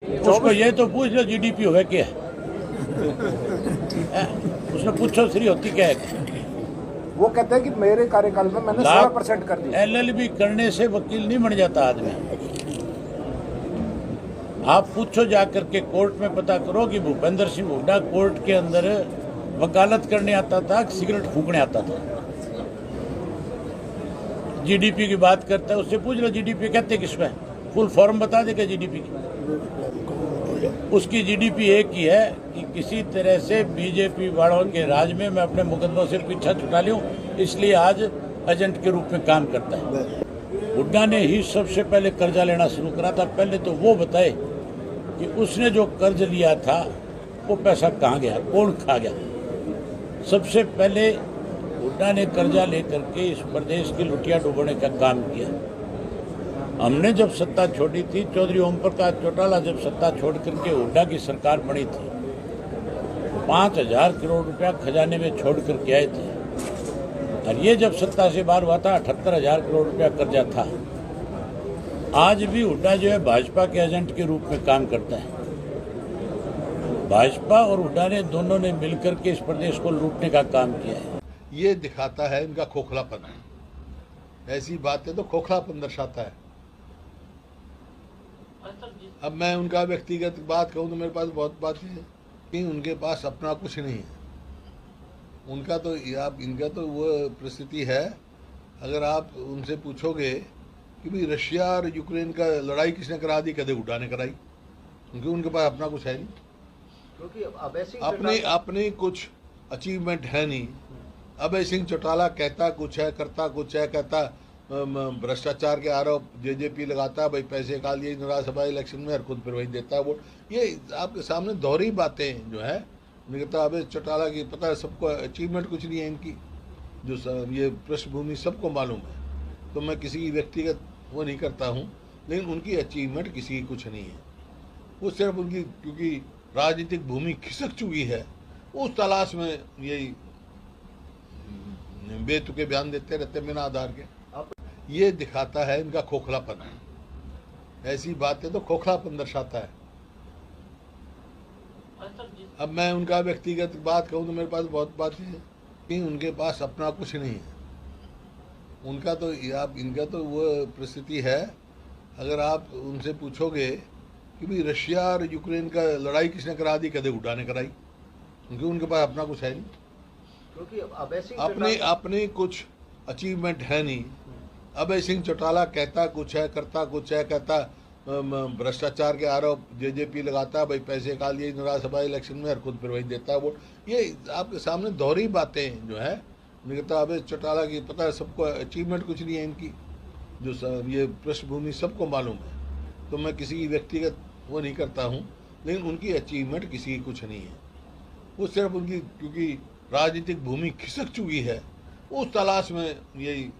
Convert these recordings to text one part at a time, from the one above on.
उसको ये तो पूछ लो जीडीपी होगा क्या है? उसने पूछो श्री होती क्या है? वो कहते हैं कि मेरे कार्यकाल में मैंने 16% कर दिया। एलएलबी करने से वकील नहीं बन जाता आदमी। आप पूछो जाकर के कोर्ट में पता करो कि भूपेंद्र सिंह हुड्डा कोर्ट के अंदर वकालत करने आता था, सिगरेट फूकने आता था। जीडीपी की बात करता है, उससे पूछ लो जीडीपी कहते किसमें, फुल फॉर्म बता देगा जीडीपी की। उसकी जीडीपी एक ही है कि किसी तरह से बीजेपी वालों के राज में मैं अपने मुकदमों से पीछा छुटा लूं, इसलिए आज एजेंट के रूप में काम करता है। हुड्डा ने ही सबसे पहले कर्जा लेना शुरू करा था। पहले तो वो बताए कि उसने जो कर्ज लिया था वो पैसा कहाँ गया, कौन खा गया। सबसे पहले हुड्डा ने कर्जा लेकर के इस प्रदेश की लुटिया डुबोने का काम किया। हमने जब सत्ता छोड़ी थी, चौधरी ओम प्रकाश चौटाला जब सत्ता छोड़ करके हुड्डा की सरकार बनी थी, 5,000 करोड़ रुपया खजाने में छोड़ करके आए थे। और ये जब सत्ता से बाहर हुआ था 78,000 करोड़ रुपया कर्जा था। आज भी हुड्डा जो है भाजपा के एजेंट के रूप में काम करता है। भाजपा और हुड्डा ने दोनों ने मिलकर के इस प्रदेश को लूटने का काम किया है। ये दिखाता है इनका खोखलापन है। ऐसी बातें तो खोखलापन दर्शाता है। अब मैं उनका व्यक्तिगत बात कहूँ तो मेरे पास बहुत बातें हैं कि उनके पास अपना कुछ नहीं है। उनका तो इनका तो वो परिस्थिति है, अगर आप उनसे पूछोगे कि भाई रशिया और यूक्रेन का लड़ाई किसने करा दी, कदे हुड्डा ने कराई, क्योंकि उनके पास अपना कुछ है नहीं, क्योंकि अपनी कुछ अचीवमेंट है नहीं। अभय सिंह चौटाला कहता कुछ है, करता कुछ है, कहता भ्रष्टाचार के आरोप जेजेपी लगाता, भाई पैसे का लिए राज्यसभा इलेक्शन में और खुद फिर वही देता है वोट। ये आपके सामने दोहरी बातें जो है, कहता अभय चौटाला की पता है सबको, अचीवमेंट कुछ नहीं है इनकी, जो ये पृष्ठभूमि सबको मालूम है। तो मैं किसी की व्यक्तिगत वो नहीं करता हूँ, लेकिन उनकी अचीवमेंट किसी की कुछ नहीं है। वो सिर्फ उनकी क्योंकि राजनीतिक भूमि खिसक चुकी है, उस तलाश में यही बेतुके बयान देते रहते बिना आधार के। ये दिखाता है इनका खोखलापन है। ऐसी बातें तो खोखलापन दर्शाता है। अब मैं उनका व्यक्तिगत बात कहूँ तो मेरे पास बहुत बातें हैं कि उनके पास अपना कुछ नहीं है। उनका तो इनका तो वो परिस्थिति है, अगर आप उनसे पूछोगे कि भाई रशिया और यूक्रेन का लड़ाई किसने करा दी, कदे हुड्डा ने कराई, क्योंकि उनके पास अपना कुछ है नहीं, क्योंकि अपनी कुछ अचीवमेंट है नहीं। अभय सिंह चौटाला कहता कुछ है, करता कुछ है, कहता भ्रष्टाचार के आरोप जेजेपी लगाता, भाई पैसे का लिए राज्यसभा इलेक्शन में और खुद फिर वही देता है वोट। ये आपके सामने दोहरी बातें जो है, कहता अभय चौटाला की पता है सबको, अचीवमेंट कुछ नहीं है इनकी, जो ये पृष्ठभूमि सबको मालूम है। तो मैं किसी की व्यक्तिगत वो नहीं करता हूँ, लेकिन उनकी अचीवमेंट किसी की कुछ नहीं है। वो सिर्फ उनकी क्योंकि राजनीतिक भूमि खिसक चुकी है, उस तलाश में यही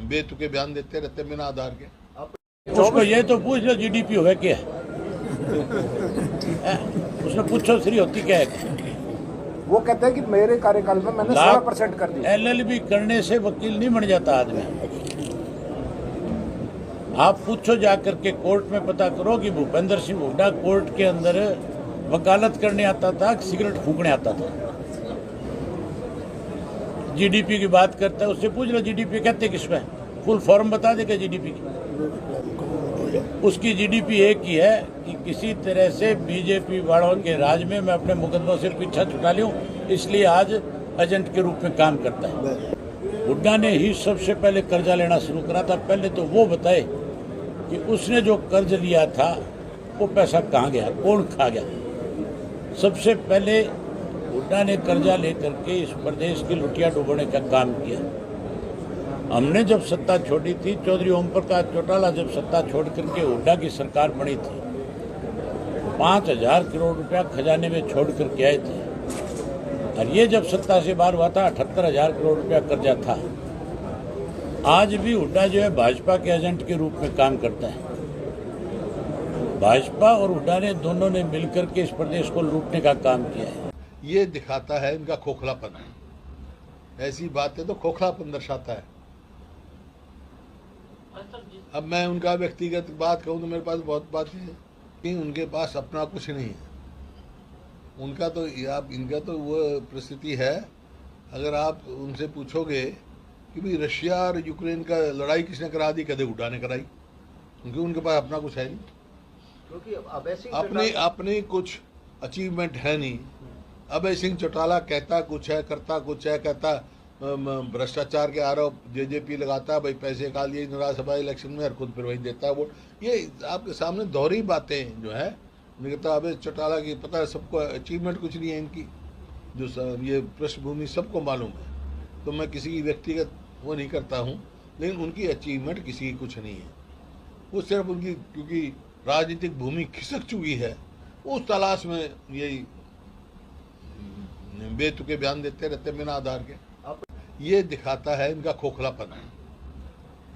बेतुके बयान देते रहते बिना आधार के। उसको ये तो पूछ लो जीडीपी होगा क्या है? उसने पूछो श्री होती क्या है? वो कहते हैं कि मेरे कार्यकाल में मैंने 16% कर दिया। एलएलबी करने से वकील नहीं बन जाता आदमी। आप पूछो जाकर के कोर्ट में पता करो कि भूपेंद्र सिंह हुड्डा कोर्ट के अंदर वकालत करने आता था, सिगरेट फूकने आता था। जीडीपी की बात करता है, उससे पूछ लो जीडीपी कहते किसमें, फुल फॉर्म बता देगा जीडीपी की। उसकी जीडीपी एक ही है कि किसी तरह से बीजेपी वालों के राज में मैं अपने मुकदमों से पीछा छुटा लूं, इसलिए आज एजेंट के रूप में काम करता है। हुड्डा ने ही सबसे पहले कर्जा लेना शुरू करा था। पहले तो वो बताए कि उसने जो कर्ज लिया था वो पैसा कहाँ गया, कौन खा गया। सबसे पहले हुड्डा ने कर्जा लेकर के इस प्रदेश की लुटिया डुबोने का काम किया। हमने जब सत्ता छोड़ी थी, चौधरी ओम प्रकाश चौटाला जब सत्ता छोड़ करके हुड्डा की सरकार बनी थी, 5,000 करोड़ रुपया खजाने में छोड़ करके आए थे। और ये जब सत्ता से बाहर हुआ था 78,000 करोड़ रुपया कर्जा था। आज भी हुड्डा जो है भाजपा के एजेंट के रूप में काम करता है। भाजपा और हुड्डा ने दोनों ने मिलकर के इस प्रदेश को लूटने का काम किया है। ये दिखाता है इनका खोखलापन है। ऐसी बातें तो खोखलापन दर्शाता है। अब मैं उनका व्यक्तिगत बात कहूँ तो मेरे पास बहुत बातें हैं कि उनके पास अपना कुछ नहीं है। उनका तो आप इनका तो वो परिस्थिति है, अगर आप उनसे पूछोगे कि भाई रशिया और यूक्रेन का लड़ाई किसने करा दी, कदे हुड्डा ने कराई, क्योंकि उनके पास अपना कुछ है नहीं, क्योंकि अभय सिंह अपने कुछ अचीवमेंट है नहीं। अभय सिंह चौटाला कहता कुछ है, करता कुछ है, कहता भ्रष्टाचार के आरोप जेजेपी लगाता है, भाई पैसे का लिए राज्यसभा इलेक्शन में और खुद फिर वही देता है वोट। ये आपके सामने दोहरी बातें जो है, कहता अभय चौटाला की पता है सबको, अचीवमेंट कुछ नहीं है इनकी, जो ये पृष्ठभूमि सबको मालूम है, तो मैं किसी की व्यक्तिगत वो नहीं करता हूँ, लेकिन उनकी अचीवमेंट किसी की कुछ नहीं है। वो सिर्फ उनकी क्योंकि राजनीतिक भूमि खिसक चुकी है, उस तलाश में यही बेतुके बयान देते रहते बिना आधार के। ये दिखाता है इनका खोखलापन है,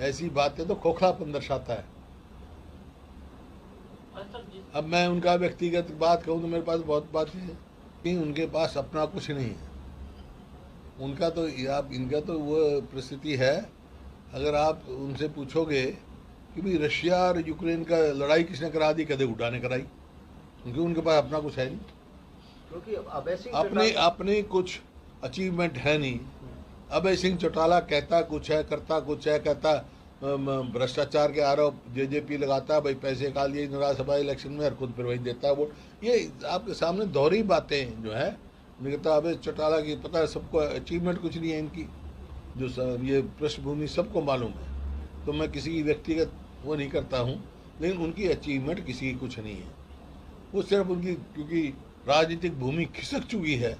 ऐसी बातें तो खोखलापन दर्शाता है। अब मैं उनका व्यक्तिगत बात कहूँ तो मेरे पास बहुत बातें हैं कि उनके पास अपना कुछ नहीं है। उनका तो आप इनका तो वो परिस्थिति है, अगर आप उनसे पूछोगे कि भाई रशिया और यूक्रेन का लड़ाई किसने करा दी, कदे हुड्डा ने कराई, क्योंकि उनके पास अपना कुछ है नहीं, क्योंकि अभय सिंह अपने कुछ अचीवमेंट है नहीं। अभय सिंह चौटाला कहता कुछ है, करता कुछ है, कहता भ्रष्टाचार के आरोप जेजेपी लगाता है, भाई पैसे का लिए राज्यसभा इलेक्शन में और खुद फिर वही देता है वोट। ये आपके सामने दोहरी बातें जो है, कहता अभय चौटाला की पता है सबको, अचीवमेंट कुछ नहीं है इनकी, जो ये पृष्ठभूमि सबको मालूम है, तो मैं किसी की व्यक्तिगत वो नहीं करता हूँ, लेकिन उनकी अचीवमेंट किसी की कुछ नहीं है। वो सिर्फ उनकी क्योंकि राजनीतिक भूमि खिसक चुकी है,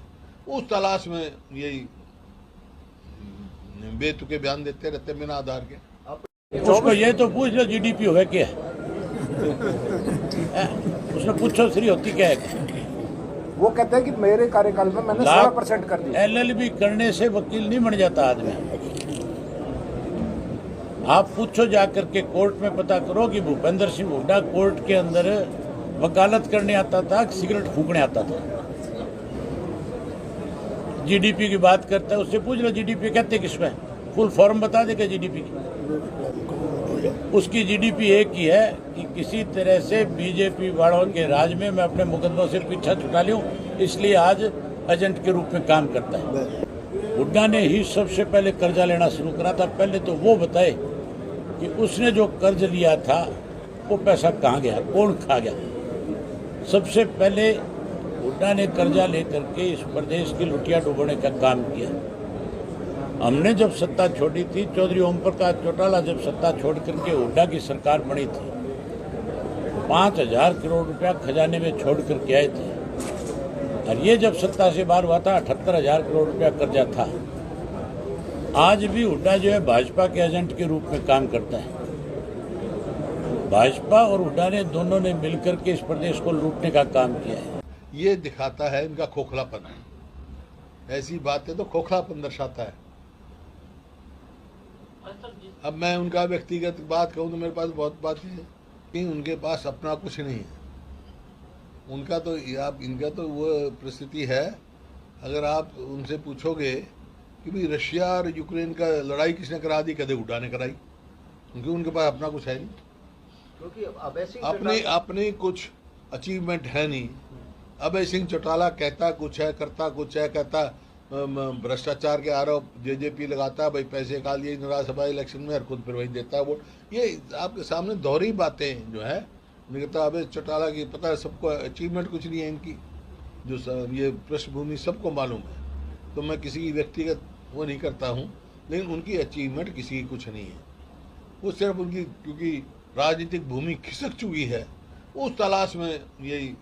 उस तलाश में यही बेतुके बयान देते रहते बिना आधार के। उसको ये तो पूछ लो जीडीपी होगा क्या है? उसने पूछो श्री होती क्या है? वो कहते हैं कि मेरे कार्यकाल में मैंने 16% कर दिया। एलएलबी करने से वकील नहीं बन जाता आदमी। आप पूछो जाकर के कोर्ट में पता करो कि भूपेंद्र सिंह हुड्डा कोर्ट के अंदर वकालत करने आता था, सिगरेट फूकने आता था। जीडीपी की बात करता है, उससे पूछ लो जीडीपी कहते किसमें, फुल फॉर्म बता देगा जीडीपी की। उसकी जीडीपी एक ही है कि किसी तरह से बीजेपी वालों के राज में मैं अपने मुकदमों से पीछा छुटा लूं, इसलिए आज एजेंट के रूप में काम करता है। हुड्डा ने ही सबसे पहले कर्जा लेना शुरू करा था। पहले तो वो बताए कि उसने जो कर्ज लिया था वो पैसा कहाँ गया, कौन खा गया। सबसे पहले हुड्डा ने कर्जा लेकर के इस प्रदेश की लुटिया डुबोने का काम किया। हमने जब सत्ता छोड़ी थी, चौधरी ओम प्रकाश चौटाला जब सत्ता छोड़ करके हुड्डा की सरकार बनी थी, 5,000 करोड़ रुपया खजाने में छोड़ करके आए थे, और ये जब सत्ता से बाहर हुआ था 78,000 करोड़ रुपया कर्जा था। आज भी हुड्डा जो है भाजपा के एजेंट के रूप में काम करता है। भाजपा और हुड्डा ने दोनों ने मिलकर के इस प्रदेश को लूटने का काम किया है। ये दिखाता है इनका खोखलापन है, ऐसी बातें तो खोखलापन दर्शाता है। अब मैं उनका व्यक्तिगत बात कहूँ तो मेरे पास बहुत बातें हैं कि उनके पास अपना कुछ नहीं है। उनका तो आप इनका तो वो परिस्थिति है, अगर आप उनसे पूछोगे कि भाई रशिया और यूक्रेन का लड़ाई किसने करा दी, कदे हुड्डा ने कराई, क्योंकि उनके पास अपना कुछ है नहीं, क्योंकि अभय सिंह अपने कुछ अचीवमेंट है नहीं। अभय सिंह चौटाला कहता कुछ है, करता कुछ है, कहता भ्रष्टाचार के आरोप जेजेपी लगाता है, भाई पैसे का लिए राज्यसभा इलेक्शन में और खुद फिर वही देता है वोट। ये आपके सामने दोहरी बातें जो है, कहता अभय चौटाला की पता है सबको, अचीवमेंट कुछ नहीं है इनकी, जो ये पृष्ठभूमि सबको मालूम है, तो मैं किसी की व्यक्तिगत वो नहीं करता हूँ, लेकिन उनकी अचीवमेंट किसी की कुछ नहीं है। वो सिर्फ उनकी क्योंकि राजनीतिक भूमि खिसक चुकी है, उस तलाश में यही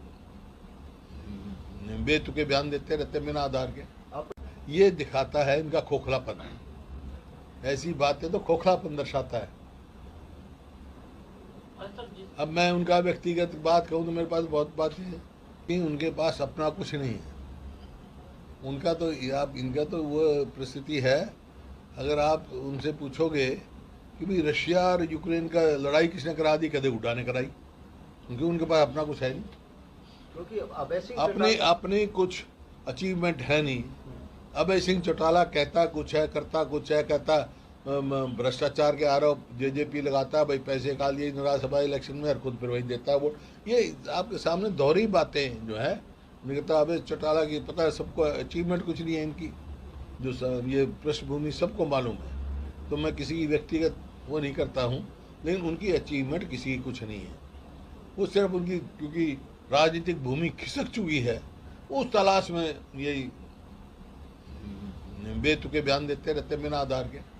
बेतुके बयान देते रहते बिना आधार के। ये दिखाता है इनका खोखलापन है, ऐसी बातें तो खोखलापन दर्शाता है। अब मैं उनका व्यक्तिगत बात कहूँ तो मेरे पास बहुत बातें हैं कि उनके पास अपना कुछ नहीं है। उनका तो आप इनका तो वो परिस्थिति है, अगर आप उनसे पूछोगे कि भाई रशिया और यूक्रेन का लड़ाई किसने करा दी, कदे हुड्डा ने कराई, क्योंकि उनके पास अपना कुछ है नहीं, क्योंकि अभय सिंह अपने कुछ अचीवमेंट है नहीं। अभय सिंह चौटाला कहता कुछ है, करता कुछ है, कहता भ्रष्टाचार के आरोप जेजेपी लगाता है, भाई पैसे खा लिए विधानसभा इलेक्शन में और खुद फिर वही देता है वोट। ये आपके सामने दोहरी बातें जो है, मुझे कहता अबे चौटाला की पता है सबको, अचीवमेंट कुछ नहीं है इनकी, जो ये पृष्ठभूमि सबको मालूम है। तो मैं किसी की व्यक्तिगत वो नहीं करता हूँ, लेकिन उनकी अचीवमेंट किसी की कुछ नहीं है। वो सिर्फ उनकी क्योंकि राजनीतिक भूमि खिसक चुकी है, उस तलाश में यही बेतुके बयान देते रहते बिना आधार के।